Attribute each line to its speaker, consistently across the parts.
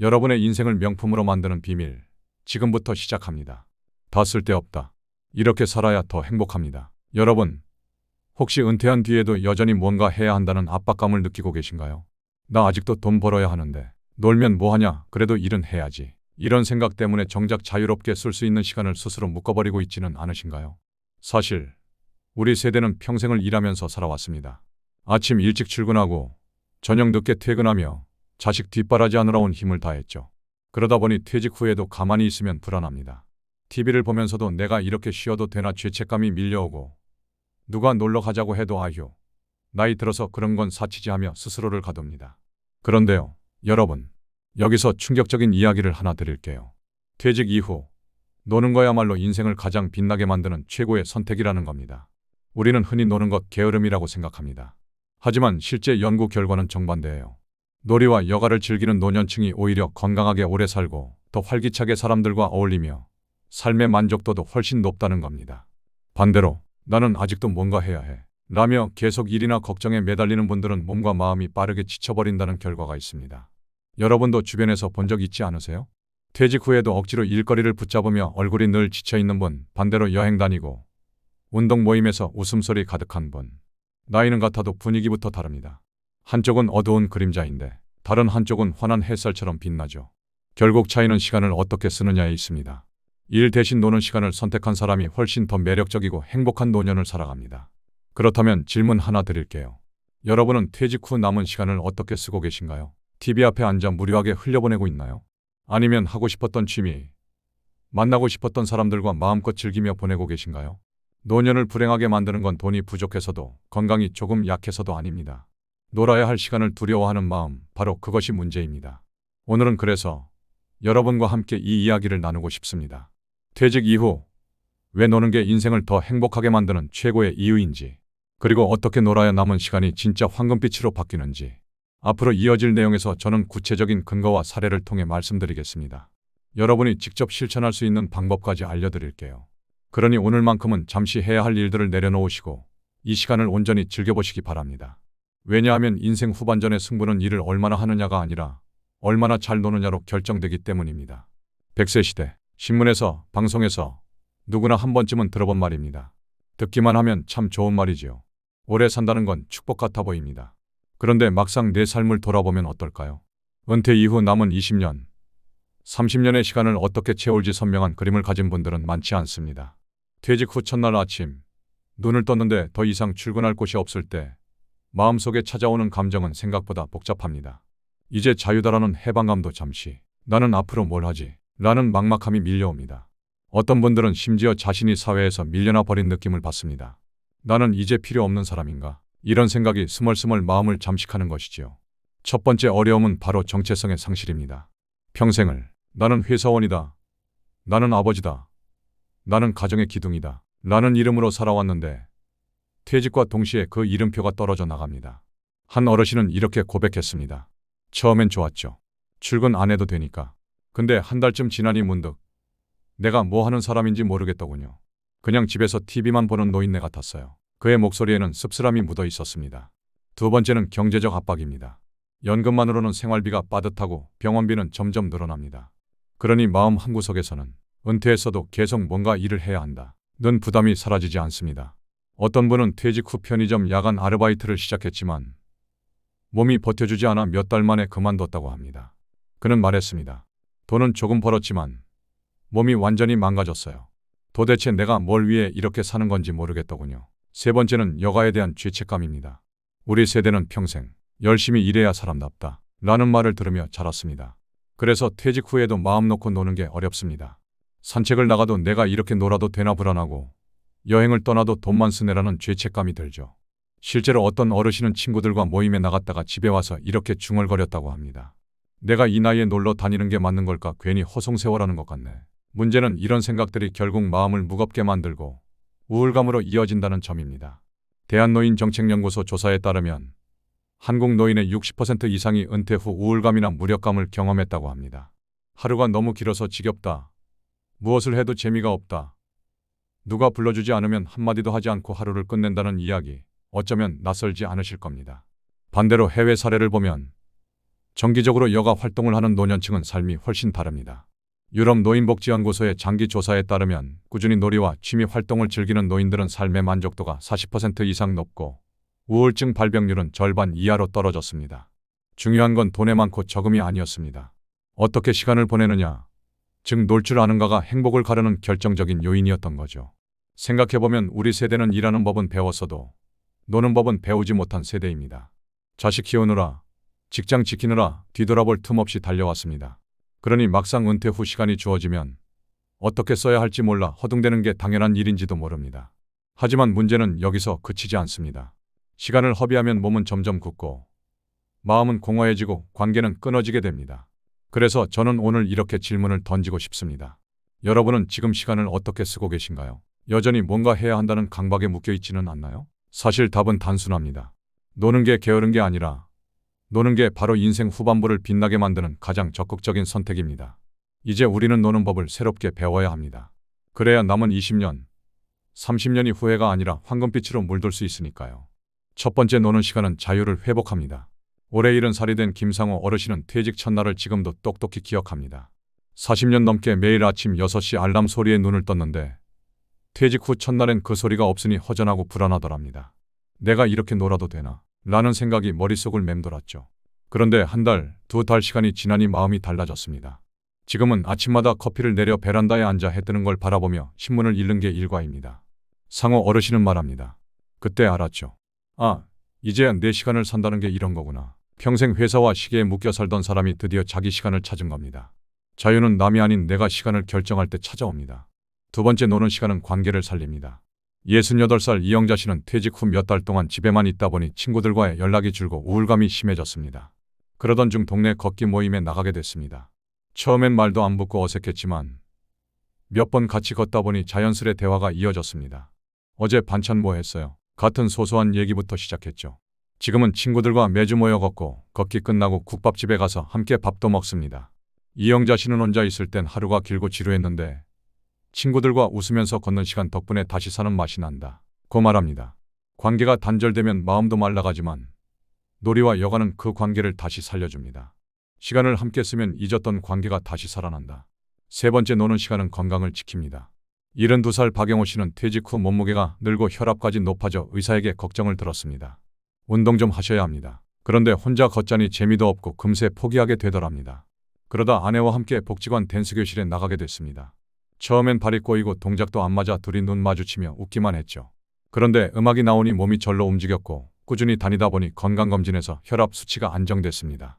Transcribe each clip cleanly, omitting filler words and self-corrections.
Speaker 1: 여러분의 인생을 명품으로 만드는 비밀, 지금부터 시작합니다. 다 쓸데없다. 이렇게 살아야 더 행복합니다. 여러분, 혹시 은퇴한 뒤에도 여전히 뭔가 해야 한다는 압박감을 느끼고 계신가요? 나 아직도 돈 벌어야 하는데, 놀면 뭐하냐, 그래도 일은 해야지. 이런 생각 때문에 정작 자유롭게 쓸 수 있는 시간을 스스로 묶어버리고 있지는 않으신가요? 사실, 우리 세대는 평생을 일하면서 살아왔습니다. 아침 일찍 출근하고, 저녁 늦게 퇴근하며, 자식 뒷바라지 하느라 온 힘을 다했죠. 그러다 보니 퇴직 후에도 가만히 있으면 불안합니다. TV를 보면서도 내가 이렇게 쉬어도 되나 죄책감이 밀려오고, 누가 놀러 가자고 해도 아휴, 나이 들어서 그런 건 사치지 하며 스스로를 가둡니다. 그런데요, 여러분, 여기서 충격적인 이야기를 하나 드릴게요. 퇴직 이후 노는 거야말로 인생을 가장 빛나게 만드는 최고의 선택이라는 겁니다. 우리는 흔히 노는 것 게으름이라고 생각합니다. 하지만 실제 연구 결과는 정반대예요. 놀이와 여가를 즐기는 노년층이 오히려 건강하게 오래 살고 더 활기차게 사람들과 어울리며 삶의 만족도도 훨씬 높다는 겁니다. 반대로 나는 아직도 뭔가 해야 해 라며 계속 일이나 걱정에 매달리는 분들은 몸과 마음이 빠르게 지쳐버린다는 결과가 있습니다. 여러분도 주변에서 본 적 있지 않으세요? 퇴직 후에도 억지로 일거리를 붙잡으며 얼굴이 늘 지쳐있는 분, 반대로 여행 다니고 운동 모임에서 웃음소리 가득한 분. 나이는 같아도 분위기부터 다릅니다. 한쪽은 어두운 그림자인데 다른 한쪽은 환한 햇살처럼 빛나죠. 결국 차이는 시간을 어떻게 쓰느냐에 있습니다. 일 대신 노는 시간을 선택한 사람이 훨씬 더 매력적이고 행복한 노년을 살아갑니다. 그렇다면 질문 하나 드릴게요. 여러분은 퇴직 후 남은 시간을 어떻게 쓰고 계신가요? TV 앞에 앉아 무료하게 흘려보내고 있나요? 아니면 하고 싶었던 취미, 만나고 싶었던 사람들과 마음껏 즐기며 보내고 계신가요? 노년을 불행하게 만드는 건 돈이 부족해서도 건강이 조금 약해서도 아닙니다. 놀아야 할 시간을 두려워하는 마음, 바로 그것이 문제입니다. 오늘은 그래서 여러분과 함께 이 이야기를 나누고 싶습니다. 퇴직 이후 왜 노는 게 인생을 더 행복하게 만드는 최고의 이유인지, 그리고 어떻게 놀아야 남은 시간이 진짜 황금빛으로 바뀌는지, 앞으로 이어질 내용에서 저는 구체적인 근거와 사례를 통해 말씀드리겠습니다. 여러분이 직접 실천할 수 있는 방법까지 알려드릴게요. 그러니 오늘만큼은 잠시 해야 할 일들을 내려놓으시고 이 시간을 온전히 즐겨보시기 바랍니다. 왜냐하면 인생 후반전의 승부는 일을 얼마나 하느냐가 아니라 얼마나 잘 노느냐로 결정되기 때문입니다. 100세 시대, 신문에서, 방송에서 누구나 한 번쯤은 들어본 말입니다. 듣기만 하면 참 좋은 말이지요. 오래 산다는 건 축복 같아 보입니다. 그런데 막상 내 삶을 돌아보면 어떨까요? 은퇴 이후 남은 20년, 30년의 시간을 어떻게 채울지 선명한 그림을 가진 분들은 많지 않습니다. 퇴직 후 첫날 아침, 눈을 떴는데 더 이상 출근할 곳이 없을 때 마음속에 찾아오는 감정은 생각보다 복잡합니다. 이제 자유다라는 해방감도 잠시, 나는 앞으로 뭘 하지? 라는 막막함이 밀려옵니다. 어떤 분들은 심지어 자신이 사회에서 밀려나 버린 느낌을 받습니다. 나는 이제 필요 없는 사람인가? 이런 생각이 스멀스멀 마음을 잠식하는 것이지요. 첫 번째 어려움은 바로 정체성의 상실입니다. 평생을 나는 회사원이다, 나는 아버지다, 나는 가정의 기둥이다 라는 이름으로 살아왔는데 퇴직과 동시에 그 이름표가 떨어져 나갑니다. 한 어르신은 이렇게 고백했습니다. 처음엔 좋았죠. 출근 안 해도 되니까. 근데 한 달쯤 지나니 문득 내가 뭐 하는 사람인지 모르겠더군요. 그냥 집에서 TV만 보는 노인네 같았어요. 그의 목소리에는 씁쓸함이 묻어 있었습니다. 두 번째는 경제적 압박입니다. 연금만으로는 생활비가 빠듯하고 병원비는 점점 늘어납니다. 그러니 마음 한구석에서는 은퇴했어도 계속 뭔가 일을 해야 한다는 부담이 사라지지 않습니다. 어떤 분은 퇴직 후 편의점 야간 아르바이트를 시작했지만 몸이 버텨주지 않아 몇 달 만에 그만뒀다고 합니다. 그는 말했습니다. 돈은 조금 벌었지만 몸이 완전히 망가졌어요. 도대체 내가 뭘 위해 이렇게 사는 건지 모르겠더군요. 세 번째는 여가에 대한 죄책감입니다. 우리 세대는 평생 열심히 일해야 사람답다 라는 말을 들으며 자랐습니다. 그래서 퇴직 후에도 마음 놓고 노는 게 어렵습니다. 산책을 나가도 내가 이렇게 놀아도 되나 불안하고 여행을 떠나도 돈만 쓰네라는 죄책감이 들죠. 실제로 어떤 어르신은 친구들과 모임에 나갔다가 집에 와서 이렇게 중얼거렸다고 합니다. 내가 이 나이에 놀러 다니는 게 맞는 걸까? 괜히 허송세월하는 것 같네. 문제는 이런 생각들이 결국 마음을 무겁게 만들고 우울감으로 이어진다는 점입니다. 대한노인정책연구소 조사에 따르면 한국 노인의 60% 이상이 은퇴 후 우울감이나 무력감을 경험했다고 합니다. 하루가 너무 길어서 지겹다. 무엇을 해도 재미가 없다. 누가 불러주지 않으면 한마디도 하지 않고 하루를 끝낸다는 이야기, 어쩌면 낯설지 않으실 겁니다. 반대로 해외 사례를 보면 정기적으로 여가 활동을 하는 노년층은 삶이 훨씬 다릅니다. 유럽 노인복지연구소의 장기 조사에 따르면 꾸준히 놀이와 취미 활동을 즐기는 노인들은 삶의 만족도가 40% 이상 높고 우울증 발병률은 절반 이하로 떨어졌습니다. 중요한 건 돈에 많고 적음이 아니었습니다. 어떻게 시간을 보내느냐, 즉 놀 줄 아는가가 행복을 가르는 결정적인 요인이었던 거죠. 생각해보면 우리 세대는 일하는 법은 배웠어도 노는 법은 배우지 못한 세대입니다. 자식 키우느라, 직장 지키느라 뒤돌아볼 틈 없이 달려왔습니다. 그러니 막상 은퇴 후 시간이 주어지면 어떻게 써야 할지 몰라 허둥대는 게 당연한 일인지도 모릅니다. 하지만 문제는 여기서 그치지 않습니다. 시간을 허비하면 몸은 점점 굳고 마음은 공허해지고 관계는 끊어지게 됩니다. 그래서 저는 오늘 이렇게 질문을 던지고 싶습니다. 여러분은 지금 시간을 어떻게 쓰고 계신가요? 여전히 뭔가 해야 한다는 강박에 묶여 있지는 않나요? 사실 답은 단순합니다. 노는 게 게으른 게 아니라 노는 게 바로 인생 후반부를 빛나게 만드는 가장 적극적인 선택입니다. 이제 우리는 노는 법을 새롭게 배워야 합니다. 그래야 남은 20년, 30년이 후회가 아니라 황금빛으로 물들 수 있으니까요. 첫 번째 노는 시간은 자유를 회복합니다. 올해 70살이 된 김상호 어르신은 퇴직 첫날을 지금도 똑똑히 기억합니다. 40년 넘게 매일 아침 6시 알람 소리에 눈을 떴는데 퇴직 후 첫날엔 그 소리가 없으니 허전하고 불안하더랍니다. 내가 이렇게 놀아도 되나? 라는 생각이 머릿속을 맴돌았죠. 그런데 한 달, 두 달 시간이 지나니 마음이 달라졌습니다. 지금은 아침마다 커피를 내려 베란다에 앉아 해 뜨는 걸 바라보며 신문을 읽는 게 일과입니다. 상호 어르신은 말합니다. 그때 알았죠. 아, 이제야 내 시간을 산다는 게 이런 거구나. 평생 회사와 시계에 묶여 살던 사람이 드디어 자기 시간을 찾은 겁니다. 자유는 남이 아닌 내가 시간을 결정할 때 찾아옵니다. 두 번째 노는 시간은 관계를 살립니다. 68살 이영자 씨는 퇴직 후 몇 달 동안 집에만 있다 보니 친구들과의 연락이 줄고 우울감이 심해졌습니다. 그러던 중 동네 걷기 모임에 나가게 됐습니다. 처음엔 말도 안 붙고 어색했지만 몇 번 같이 걷다 보니 자연스레 대화가 이어졌습니다. 어제 반찬 뭐 했어요? 같은 소소한 얘기부터 시작했죠. 지금은 친구들과 매주 모여 걷고 걷기 끝나고 국밥집에 가서 함께 밥도 먹습니다. 이영자 씨는 혼자 있을 땐 하루가 길고 지루했는데 친구들과 웃으면서 걷는 시간 덕분에 다시 사는 맛이 난다 고 말합니다. 관계가 단절되면 마음도 말라가지만 놀이와 여가는 그 관계를 다시 살려줍니다. 시간을 함께 쓰면 잊었던 관계가 다시 살아난다. 세 번째 노는 시간은 건강을 지킵니다. 72살 박영호 씨는 퇴직 후 몸무게가 늘고 혈압까지 높아져 의사에게 걱정을 들었습니다. 운동 좀 하셔야 합니다. 그런데 혼자 걷자니 재미도 없고 금세 포기하게 되더랍니다. 그러다 아내와 함께 복지관 댄스 교실에 나가게 됐습니다. 처음엔 발이 꼬이고 동작도 안 맞아 둘이 눈 마주치며 웃기만 했죠. 그런데 음악이 나오니 몸이 절로 움직였고 꾸준히 다니다 보니 건강검진에서 혈압 수치가 안정됐습니다.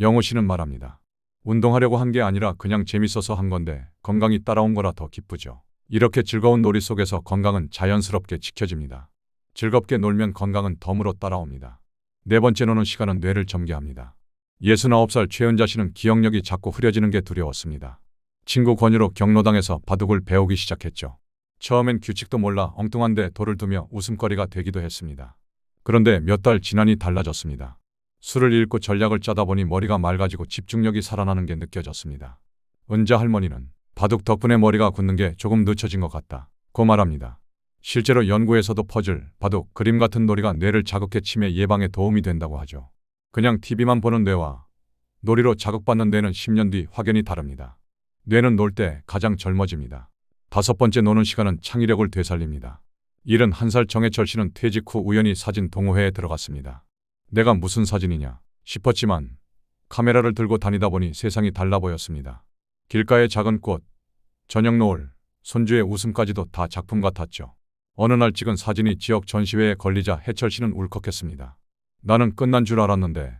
Speaker 1: 영호 씨는 말합니다. 운동하려고 한 게 아니라 그냥 재밌어서 한 건데 건강이 따라온 거라 더 기쁘죠. 이렇게 즐거운 놀이 속에서 건강은 자연스럽게 지켜집니다. 즐겁게 놀면 건강은 덤으로 따라옵니다. 네 번째 노는 시간은 뇌를 점개합니다. 69살 최은자 씨는 기억력이 자꾸 흐려지는 게 두려웠습니다. 친구 권유로 경로당에서 바둑을 배우기 시작했죠. 처음엔 규칙도 몰라 엉뚱한데 돌을 두며 웃음거리가 되기도 했습니다. 그런데 몇 달 지나니 달라졌습니다. 수를 읽고 전략을 짜다 보니 머리가 맑아지고 집중력이 살아나는 게 느껴졌습니다. 은자 할머니는 바둑 덕분에 머리가 굳는 게 조금 늦춰진 것 같다 고 말합니다. 실제로 연구에서도 퍼즐, 바둑, 그림 같은 놀이가 뇌를 자극해 치매 예방에 도움이 된다고 하죠. 그냥 TV만 보는 뇌와 놀이로 자극받는 뇌는 10년 뒤 확연히 다릅니다. 뇌는 놀 때 가장 젊어집니다. 다섯 번째 노는 시간은 창의력을 되살립니다. 71살 정해철 씨는 퇴직 후 우연히 사진 동호회에 들어갔습니다. 내가 무슨 사진이냐 싶었지만 카메라를 들고 다니다 보니 세상이 달라 보였습니다. 길가의 작은 꽃, 저녁 노을, 손주의 웃음까지도 다 작품 같았죠. 어느 날 찍은 사진이 지역 전시회에 걸리자 해철 씨는 울컥했습니다. 나는 끝난 줄 알았는데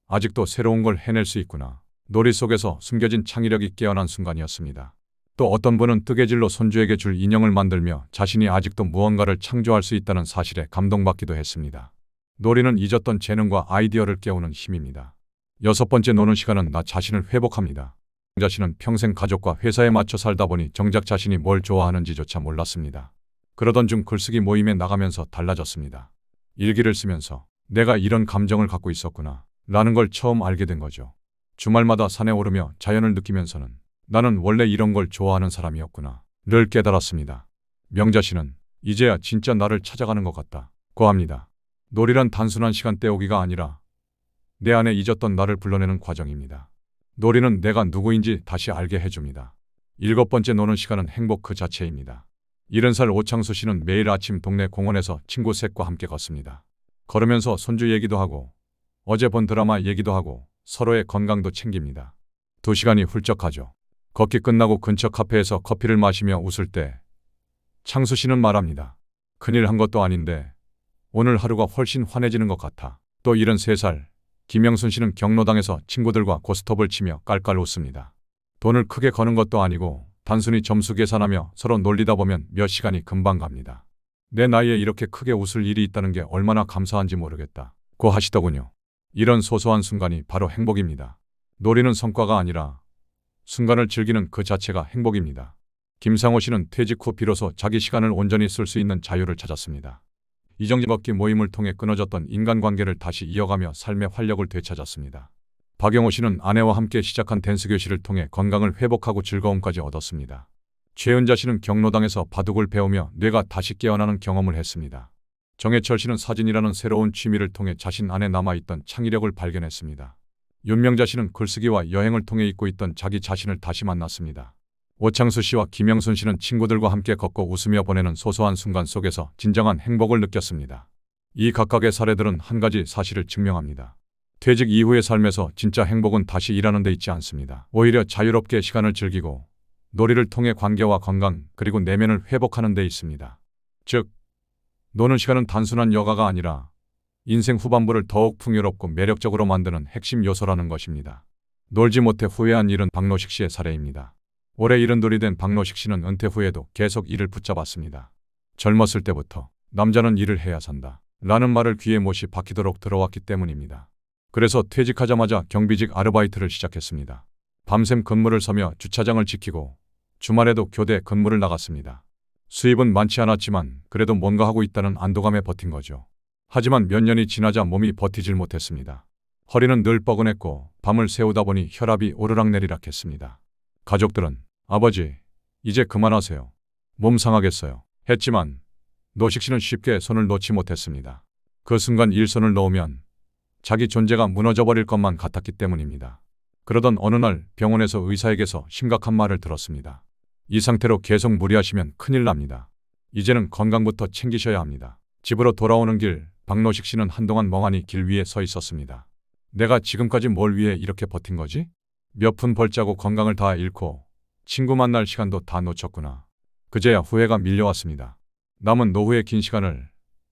Speaker 1: 아직도 새로운 걸 해낼 수 있구나. 놀이 속에서 숨겨진 창의력이 깨어난 순간이었습니다. 또 어떤 분은 뜨개질로 손주에게 줄 인형을 만들며 자신이 아직도 무언가를 창조할 수 있다는 사실에 감동받기도 했습니다. 놀이는 잊었던 재능과 아이디어를 깨우는 힘입니다. 여섯 번째 노는 시간은 나 자신을 회복합니다. 자신은 평생 가족과 회사에 맞춰 살다 보니 정작 자신이 뭘 좋아하는지조차 몰랐습니다. 그러던 중 글쓰기 모임에 나가면서 달라졌습니다. 일기를 쓰면서 내가 이런 감정을 갖고 있었구나 라는 걸 처음 알게 된 거죠. 주말마다 산에 오르며 자연을 느끼면서는 나는 원래 이런 걸 좋아하는 사람이었구나 를 깨달았습니다. 명자 씨는 이제야 진짜 나를 찾아가는 것 같다 고 합니다. 놀이란 단순한 시간 때우기가 아니라 내 안에 잊었던 나를 불러내는 과정입니다. 놀이는 내가 누구인지 다시 알게 해줍니다. 7번째, 노는 시간은 행복 그 자체입니다. 70살 오창수 씨는 매일 아침 동네 공원에서 친구 셋과 함께 걷습니다. 걸으면서 손주 얘기도 하고 어제 본 드라마 얘기도 하고 서로의 건강도 챙깁니다. 2시간이 훌쩍 가죠. 걷기 끝나고 근처 카페에서 커피를 마시며 웃을 때 창수 씨는 말합니다. 큰일 한 것도 아닌데 오늘 하루가 훨씬 환해지는 것 같아. 또 73살 김영순 씨는 경로당에서 친구들과 고스톱을 치며 깔깔 웃습니다. 돈을 크게 거는 것도 아니고 단순히 점수 계산하며 서로 놀리다 보면 몇 시간이 금방 갑니다. 내 나이에 이렇게 크게 웃을 일이 있다는 게 얼마나 감사한지 모르겠다 고 하시더군요. 이런 소소한 순간이 바로 행복입니다. 놀이는 성과가 아니라 순간을 즐기는 그 자체가 행복입니다. 김상호 씨는 퇴직 후 비로소 자기 시간을 온전히 쓸 수 있는 자유를 찾았습니다. 이정재 걷기 모임을 통해 끊어졌던 인간관계를 다시 이어가며 삶의 활력을 되찾았습니다. 박영호 씨는 아내와 함께 시작한 댄스 교실을 통해 건강을 회복하고 즐거움까지 얻었습니다. 최은자 씨는 경로당에서 바둑을 배우며 뇌가 다시 깨어나는 경험을 했습니다. 정해철 씨는 사진이라는 새로운 취미를 통해 자신 안에 남아있던 창의력을 발견했습니다. 윤명자 씨는 글쓰기와 여행을 통해 잊고 있던 자기 자신을 다시 만났습니다. 오창수 씨와 김영순 씨는 친구들과 함께 걷고 웃으며 보내는 소소한 순간 속에서 진정한 행복을 느꼈습니다. 이 각각의 사례들은 한 가지 사실을 증명합니다. 퇴직 이후의 삶에서 진짜 행복은 다시 일하는 데 있지 않습니다. 오히려 자유롭게 시간을 즐기고 놀이를 통해 관계와 건강 그리고 내면을 회복하는 데 있습니다. 즉, 노는 시간은 단순한 여가가 아니라 인생 후반부를 더욱 풍요롭고 매력적으로 만드는 핵심 요소라는 것입니다. 놀지 못해 후회한 일은 박노식 씨의 사례입니다. 올해 72이 된 박노식 씨는 은퇴 후에도 계속 일을 붙잡았습니다. 젊었을 때부터 남자는 일을 해야 산다 라는 말을 귀에 못이 박히도록 들어왔기 때문입니다. 그래서 퇴직하자마자 경비직 아르바이트를 시작했습니다. 밤샘 근무를 서며 주차장을 지키고 주말에도 교대 근무를 나갔습니다. 수입은 많지 않았지만 그래도 뭔가 하고 있다는 안도감에 버틴 거죠. 하지만 몇 년이 지나자 몸이 버티질 못했습니다. 허리는 늘 뻐근했고 밤을 새우다 보니 혈압이 오르락내리락 했습니다. 가족들은 아버지, 이제 그만하세요. 몸 상하겠어요. 했지만 노식 씨는 쉽게 손을 놓지 못했습니다. 그 순간 일손을 놓으면 자기 존재가 무너져버릴 것만 같았기 때문입니다. 그러던 어느 날 병원에서 의사에게서 심각한 말을 들었습니다. 이 상태로 계속 무리하시면 큰일 납니다. 이제는 건강부터 챙기셔야 합니다. 집으로 돌아오는 길, 박노식 씨는 한동안 멍하니 길 위에 서 있었습니다. 내가 지금까지 뭘 위해 이렇게 버틴 거지? 몇 푼 벌자고 건강을 다 잃고 친구 만날 시간도 다 놓쳤구나. 그제야 후회가 밀려왔습니다. 남은 노후의 긴 시간을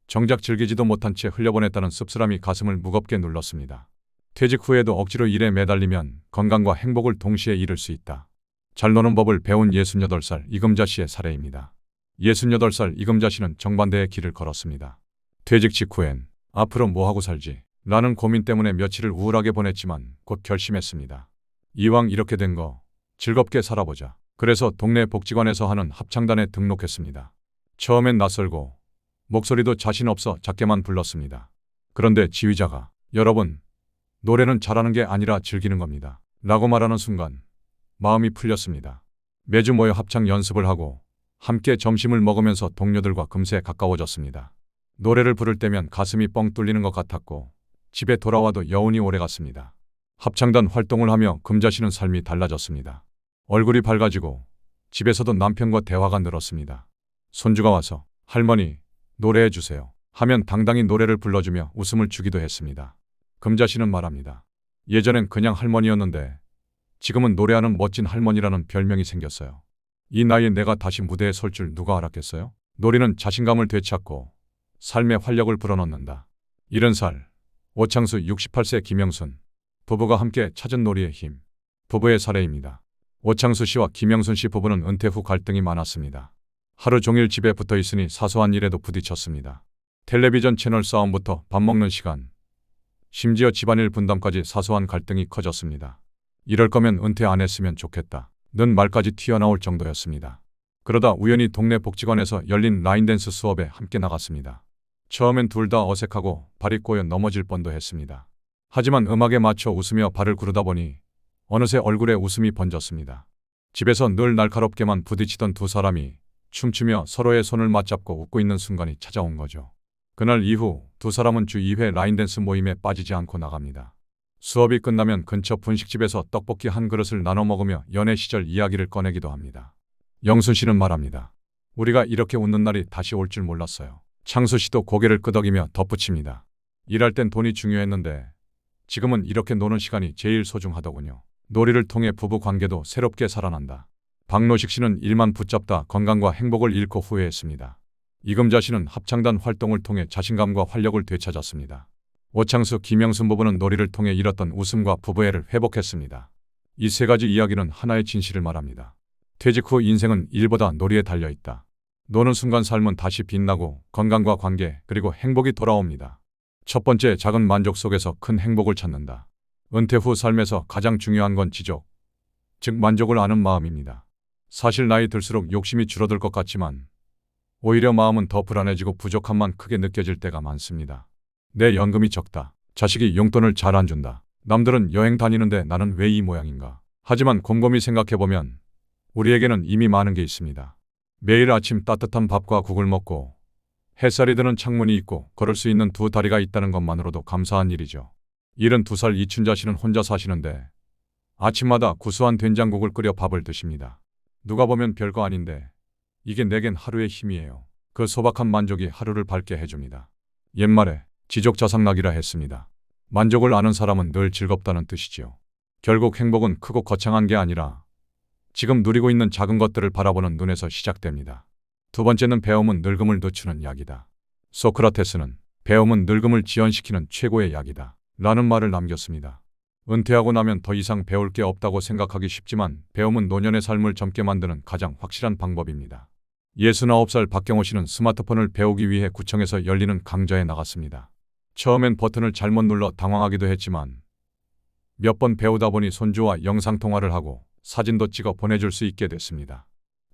Speaker 1: 정작 즐기지도 못한 채 흘려보냈다는 씁쓸함이 가슴을 무겁게 눌렀습니다. 퇴직 후에도 억지로 일에 매달리면 건강과 행복을 동시에 잃을 수 있다. 잘 노는 법을 배운 68살 이금자 씨의 사례입니다. 68살 이금자 씨는 정반대의 길을 걸었습니다. 퇴직 직후엔 앞으로 뭐하고 살지? 라는 고민 때문에 며칠을 우울하게 보냈지만 곧 결심했습니다. 이왕 이렇게 된 거 즐겁게 살아보자. 그래서 동네 복지관에서 하는 합창단에 등록했습니다. 처음엔 낯설고 목소리도 자신 없어 작게만 불렀습니다. 그런데 지휘자가 여러분, 노래는 잘하는 게 아니라 즐기는 겁니다. 라고 말하는 순간 마음이 풀렸습니다. 매주 모여 합창 연습을 하고 함께 점심을 먹으면서 동료들과 금세 가까워졌습니다. 노래를 부를 때면 가슴이 뻥 뚫리는 것 같았고 집에 돌아와도 여운이 오래갔습니다. 합창단 활동을 하며 금자 씨는 삶이 달라졌습니다. 얼굴이 밝아지고 집에서도 남편과 대화가 늘었습니다. 손주가 와서 할머니, 노래해 주세요 하면 당당히 노래를 불러주며 웃음을 주기도 했습니다. 금자 씨는 말합니다. 예전엔 그냥 할머니였는데 지금은 노래하는 멋진 할머니라는 별명이 생겼어요. 이 나이에 내가 다시 무대에 설 줄 누가 알았겠어요? 놀이는 자신감을 되찾고 삶의 활력을 불어넣는다. 70살 오창수 68세 김영순 부부가 함께 찾은 놀이의 힘. 부부의 사례입니다. 오창수 씨와 김영순 씨 부부는 은퇴 후 갈등이 많았습니다. 하루 종일 집에 붙어 있으니 사소한 일에도 부딪혔습니다. 텔레비전 채널 싸움부터 밥 먹는 시간, 심지어 집안일 분담까지 사소한 갈등이 커졌습니다. 이럴 거면 은퇴 안 했으면 좋겠다 는 말까지 튀어나올 정도였습니다. 그러다 우연히 동네 복지관에서 열린 라인댄스 수업에 함께 나갔습니다. 처음엔 둘 다 어색하고 발이 꼬여 넘어질 뻔도 했습니다. 하지만 음악에 맞춰 웃으며 발을 구르다 보니 어느새 얼굴에 웃음이 번졌습니다. 집에서 늘 날카롭게만 부딪히던 두 사람이 춤추며 서로의 손을 맞잡고 웃고 있는 순간이 찾아온 거죠. 그날 이후 두 사람은 주 2회 라인댄스 모임에 빠지지 않고 나갑니다. 수업이 끝나면 근처 분식집에서 떡볶이 한 그릇을 나눠 먹으며 연애 시절 이야기를 꺼내기도 합니다. 영순 씨는 말합니다. 우리가 이렇게 웃는 날이 다시 올 줄 몰랐어요. 창수 씨도 고개를 끄덕이며 덧붙입니다. 일할 땐 돈이 중요했는데 지금은 이렇게 노는 시간이 제일 소중하더군요. 놀이를 통해 부부 관계도 새롭게 살아난다. 박노식 씨는 일만 붙잡다 건강과 행복을 잃고 후회했습니다. 이금자 씨는 합창단 활동을 통해 자신감과 활력을 되찾았습니다. 오창수, 김영순 부부는 놀이를 통해 잃었던 웃음과 부부애를 회복했습니다. 이 세 가지 이야기는 하나의 진실을 말합니다. 퇴직 후 인생은 일보다 놀이에 달려있다. 노는 순간 삶은 다시 빛나고 건강과 관계 그리고 행복이 돌아옵니다. 첫 번째, 작은 만족 속에서 큰 행복을 찾는다. 은퇴 후 삶에서 가장 중요한 건 지족, 즉 만족을 아는 마음입니다. 사실 나이 들수록 욕심이 줄어들 것 같지만 오히려 마음은 더 불안해지고 부족함만 크게 느껴질 때가 많습니다. 내 연금이 적다. 자식이 용돈을 잘 안 준다. 남들은 여행 다니는데 나는 왜 이 모양인가. 하지만 곰곰이 생각해보면 우리에게는 이미 많은 게 있습니다. 매일 아침 따뜻한 밥과 국을 먹고 햇살이 드는 창문이 있고 걸을 수 있는 두 다리가 있다는 것만으로도 감사한 일이죠. 72살 이춘자 씨는 혼자 사시는데 아침마다 구수한 된장국을 끓여 밥을 드십니다. 누가 보면 별거 아닌데 이게 내겐 하루의 힘이에요. 그 소박한 만족이 하루를 밝게 해줍니다. 옛말에 지족자상락이라 했습니다. 만족을 아는 사람은 늘 즐겁다는 뜻이지요. 결국 행복은 크고 거창한 게 아니라 지금 누리고 있는 작은 것들을 바라보는 눈에서 시작됩니다. 두 번째는 배움은 늙음을 늦추는 약이다. 소크라테스는 배움은 늙음을 지연시키는 최고의 약이다. 라는 말을 남겼습니다. 은퇴하고 나면 더 이상 배울 게 없다고 생각하기 쉽지만 배움은 노년의 삶을 젊게 만드는 가장 확실한 방법입니다. 69살 박경호 씨는 스마트폰을 배우기 위해 구청에서 열리는 강좌에 나갔습니다. 처음엔 버튼을 잘못 눌러 당황하기도 했지만 몇 번 배우다 보니 손주와 영상통화를 하고 사진도 찍어 보내줄 수 있게 됐습니다.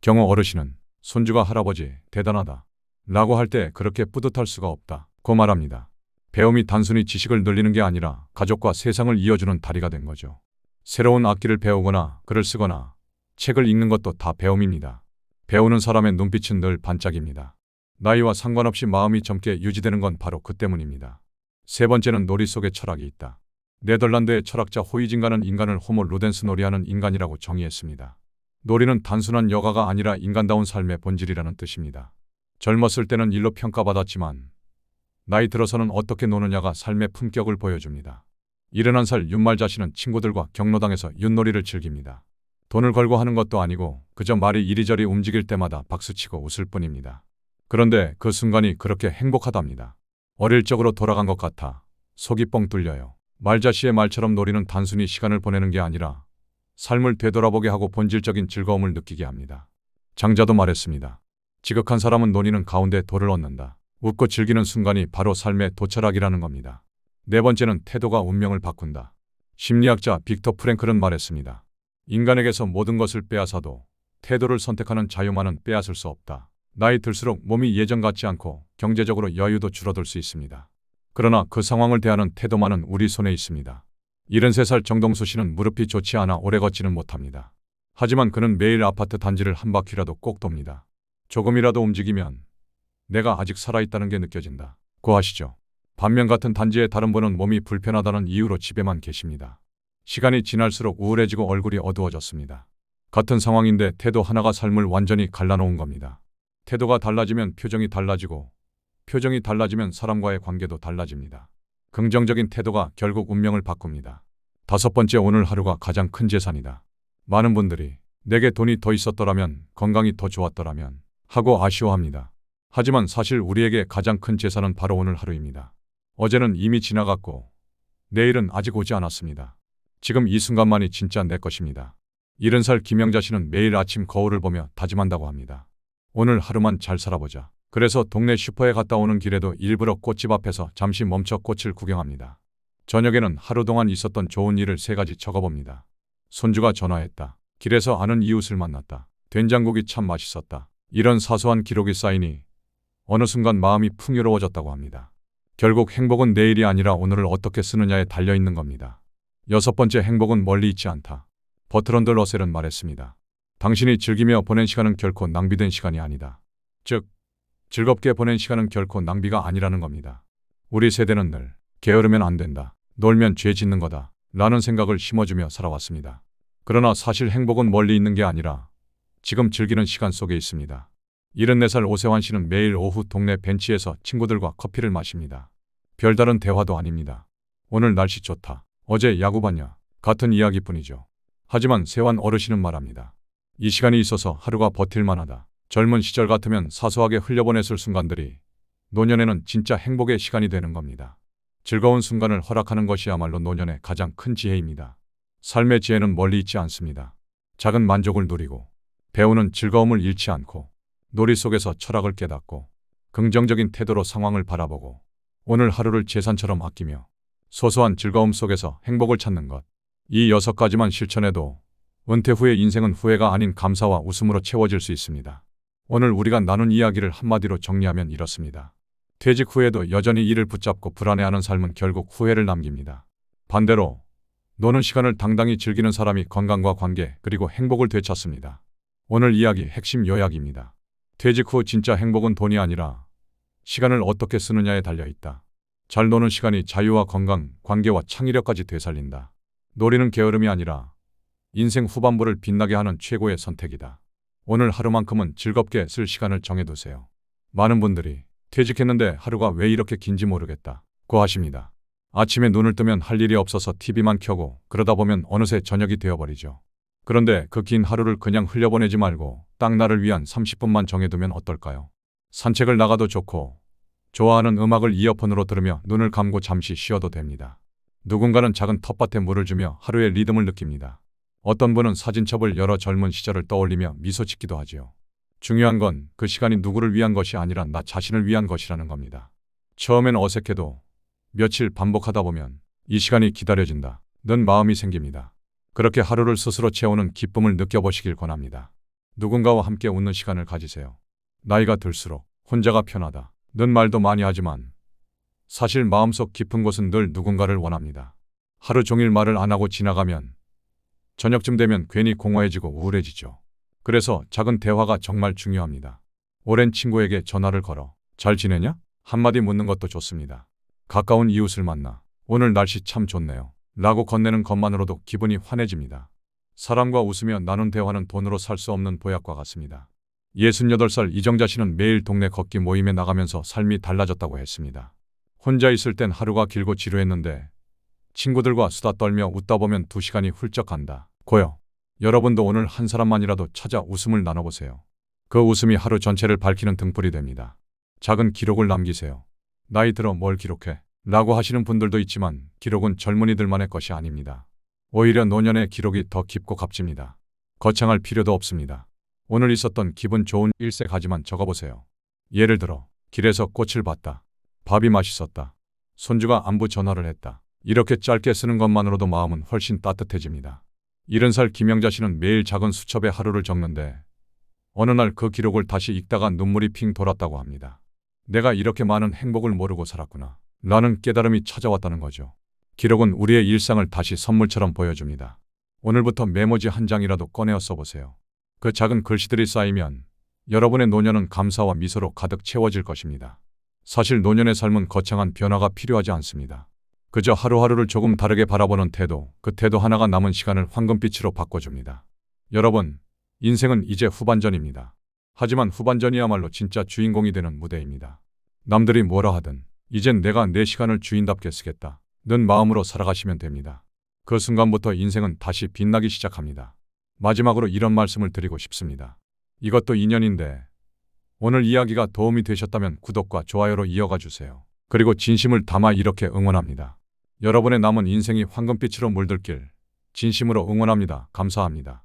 Speaker 1: 경호 어르신은 손주가 할아버지 대단하다 라고 할 때 그렇게 뿌듯할 수가 없다 고 말합니다. 배움이 단순히 지식을 늘리는 게 아니라 가족과 세상을 이어주는 다리가 된 거죠. 새로운 악기를 배우거나 글을 쓰거나 책을 읽는 것도 다 배움입니다. 배우는 사람의 눈빛은 늘 반짝입니다. 나이와 상관없이 마음이 젊게 유지되는 건 바로 그 때문입니다. 세 번째는 놀이 속에 철학이 있다. 네덜란드의 철학자 호이징가는 인간을 호모 루덴스 놀이하는 인간이라고 정의했습니다. 놀이는 단순한 여가가 아니라 인간다운 삶의 본질이라는 뜻입니다. 젊었을 때는 일로 평가받았지만 나이 들어서는 어떻게 노느냐가 삶의 품격을 보여줍니다. 71살 윤말자 씨는 친구들과 경로당에서 윷놀이를 즐깁니다. 돈을 걸고 하는 것도 아니고 그저 말이 이리저리 움직일 때마다 박수치고 웃을 뿐입니다. 그런데 그 순간이 그렇게 행복하답니다. 어릴 적으로 돌아간 것 같아 속이 뻥 뚫려요. 말자 씨의 말처럼 놀이는 단순히 시간을 보내는 게 아니라 삶을 되돌아보게 하고 본질적인 즐거움을 느끼게 합니다. 장자도 말했습니다. 지극한 사람은 논의는 가운데 도를 얻는다. 웃고 즐기는 순간이 바로 삶의 도철학이라는 겁니다. 네 번째는 태도가 운명을 바꾼다. 심리학자 빅터 프랭클은 말했습니다. 인간에게서 모든 것을 빼앗아도 태도를 선택하는 자유만은 빼앗을 수 없다. 나이 들수록 몸이 예전 같지 않고 경제적으로 여유도 줄어들 수 있습니다. 그러나 그 상황을 대하는 태도만은 우리 손에 있습니다. 73살 정동수 씨는 무릎이 좋지 않아 오래 걷지는 못합니다. 하지만 그는 매일 아파트 단지를 한 바퀴라도 꼭 돕니다. 조금이라도 움직이면 내가 아직 살아있다는 게 느껴진다 고 하시죠. 반면 같은 단지의 다른 분은 몸이 불편하다는 이유로 집에만 계십니다. 시간이 지날수록 우울해지고 얼굴이 어두워졌습니다. 같은 상황인데 태도 하나가 삶을 완전히 갈라놓은 겁니다. 태도가 달라지면 표정이 달라지고 표정이 달라지면 사람과의 관계도 달라집니다. 긍정적인 태도가 결국 운명을 바꿉니다. 다섯 번째, 오늘 하루가 가장 큰 재산이다. 많은 분들이 내게 돈이 더 있었더라면, 건강이 더 좋았더라면 하고 아쉬워합니다. 하지만 사실 우리에게 가장 큰 재산은 바로 오늘 하루입니다. 어제는 이미 지나갔고 내일은 아직 오지 않았습니다. 지금 이 순간만이 진짜 내 것입니다. 70살 김영자 씨는 매일 아침 거울을 보며 다짐한다고 합니다. 오늘 하루만 잘 살아보자. 그래서 동네 슈퍼에 갔다 오는 길에도 일부러 꽃집 앞에서 잠시 멈춰 꽃을 구경합니다. 저녁에는 하루 동안 있었던 좋은 일을 3가지 적어봅니다. 손주가 전화했다. 길에서 아는 이웃을 만났다. 된장국이 참 맛있었다. 이런 사소한 기록이 쌓이니 어느 순간 마음이 풍요로워졌다고 합니다. 결국 행복은 내일이 아니라 오늘을 어떻게 쓰느냐에 달려있는 겁니다. 6번째, 행복은 멀리 있지 않다. 버트런드 러셀은 말했습니다. 당신이 즐기며 보낸 시간은 결코 낭비된 시간이 아니다. 즉, 즐겁게 보낸 시간은 결코 낭비가 아니라는 겁니다. 우리 세대는 늘 게으르면 안 된다. 놀면 죄 짓는 거다. 라는 생각을 심어주며 살아왔습니다. 그러나 사실 행복은 멀리 있는 게 아니라 지금 즐기는 시간 속에 있습니다. 74살 오세환 씨는 매일 오후 동네 벤치에서 친구들과 커피를 마십니다. 별다른 대화도 아닙니다. 오늘 날씨 좋다. 어제 야구 봤냐? 같은 이야기뿐이죠. 하지만 세환 어르신은 말합니다. 이 시간이 있어서 하루가 버틸만하다. 젊은 시절 같으면 사소하게 흘려보냈을 순간들이 노년에는 진짜 행복의 시간이 되는 겁니다. 즐거운 순간을 허락하는 것이야말로 노년의 가장 큰 지혜입니다. 삶의 지혜는 멀리 있지 않습니다. 작은 만족을 누리고 배우는 즐거움을 잃지 않고 놀이 속에서 철학을 깨닫고 긍정적인 태도로 상황을 바라보고 오늘 하루를 재산처럼 아끼며 소소한 즐거움 속에서 행복을 찾는 것. 이 6가지만 실천해도 은퇴 후의 인생은 후회가 아닌 감사와 웃음으로 채워질 수 있습니다. 오늘 우리가 나눈 이야기를 한마디로 정리하면 이렇습니다. 퇴직 후에도 여전히 일을 붙잡고 불안해하는 삶은 결국 후회를 남깁니다. 반대로 노는 시간을 당당히 즐기는 사람이 건강과 관계 그리고 행복을 되찾습니다. 오늘 이야기 핵심 요약입니다. 퇴직 후 진짜 행복은 돈이 아니라 시간을 어떻게 쓰느냐에 달려있다. 잘 노는 시간이 자유와 건강, 관계와 창의력까지 되살린다. 놀이는 게으름이 아니라 인생 후반부를 빛나게 하는 최고의 선택이다. 오늘 하루만큼은 즐겁게 쓸 시간을 정해두세요. 많은 분들이 퇴직했는데 하루가 왜 이렇게 긴지 모르겠다고 하십니다. 아침에 눈을 뜨면 할 일이 없어서 TV만 켜고 그러다 보면 어느새 저녁이 되어버리죠. 그런데 그 긴 하루를 그냥 흘려보내지 말고 딱 나를 위한 30분만 정해두면 어떨까요? 산책을 나가도 좋고 좋아하는 음악을 이어폰으로 들으며 눈을 감고 잠시 쉬어도 됩니다. 누군가는 작은 텃밭에 물을 주며 하루의 리듬을 느낍니다. 어떤 분은 사진첩을 열어 젊은 시절을 떠올리며 미소 짓기도 하지요. 중요한 건 그 시간이 누구를 위한 것이 아니라 나 자신을 위한 것이라는 겁니다. 처음엔 어색해도 며칠 반복하다 보면 이 시간이 기다려진다 는 마음이 생깁니다. 그렇게 하루를 스스로 채우는 기쁨을 느껴보시길 권합니다. 누군가와 함께 웃는 시간을 가지세요. 나이가 들수록 혼자가 편하다 는 말도 많이 하지만 사실 마음속 깊은 곳은 늘 누군가를 원합니다. 하루 종일 말을 안 하고 지나가면 저녁쯤 되면 괜히 공허해지고 우울해지죠. 그래서 작은 대화가 정말 중요합니다. 오랜 친구에게 전화를 걸어 잘 지내냐? 한마디 묻는 것도 좋습니다. 가까운 이웃을 만나 오늘 날씨 참 좋네요 라고 건네는 것만으로도 기분이 환해집니다. 사람과 웃으며 나눈 대화는 돈으로 살 수 없는 보약과 같습니다. 68살 이정자 씨는 매일 동네 걷기 모임에 나가면서 삶이 달라졌다고 했습니다. 혼자 있을 땐 하루가 길고 지루했는데 친구들과 수다 떨며 웃다 보면 2시간이 훌쩍 간다. 고요. 여러분도 오늘 한 사람만이라도 찾아 웃음을 나눠보세요. 그 웃음이 하루 전체를 밝히는 등불이 됩니다. 작은 기록을 남기세요. 나이 들어 뭘 기록해? 라고 하시는 분들도 있지만 기록은 젊은이들만의 것이 아닙니다. 오히려 노년의 기록이 더 깊고 값집니다. 거창할 필요도 없습니다. 오늘 있었던 기분 좋은 일세가지만 적어보세요. 예를 들어 길에서 꽃을 봤다. 밥이 맛있었다. 손주가 안부 전화를 했다. 이렇게 짧게 쓰는 것만으로도 마음은 훨씬 따뜻해집니다. 70살 김영자 씨는 매일 작은 수첩에 하루를 적는데 어느 날 그 기록을 다시 읽다가 눈물이 핑 돌았다고 합니다. 내가 이렇게 많은 행복을 모르고 살았구나 라는 깨달음이 찾아왔다는 거죠. 기록은 우리의 일상을 다시 선물처럼 보여줍니다. 오늘부터 메모지 한 장이라도 꺼내어 써보세요. 그 작은 글씨들이 쌓이면 여러분의 노년은 감사와 미소로 가득 채워질 것입니다. 사실 노년의 삶은 거창한 변화가 필요하지 않습니다. 그저 하루하루를 조금 다르게 바라보는 태도, 그 태도 하나가 남은 시간을 황금빛으로 바꿔줍니다. 여러분, 인생은 이제 후반전입니다. 하지만 후반전이야말로 진짜 주인공이 되는 무대입니다. 남들이 뭐라 하든 이젠 내가 내 시간을 주인답게 쓰겠다 는 마음으로 살아가시면 됩니다. 그 순간부터 인생은 다시 빛나기 시작합니다. 마지막으로 이런 말씀을 드리고 싶습니다. 이것도 인연인데 오늘 이야기가 도움이 되셨다면 구독과 좋아요로 이어가 주세요. 그리고 진심을 담아 이렇게 응원합니다. 여러분의 남은 인생이 황금빛으로 물들길 진심으로 응원합니다. 감사합니다.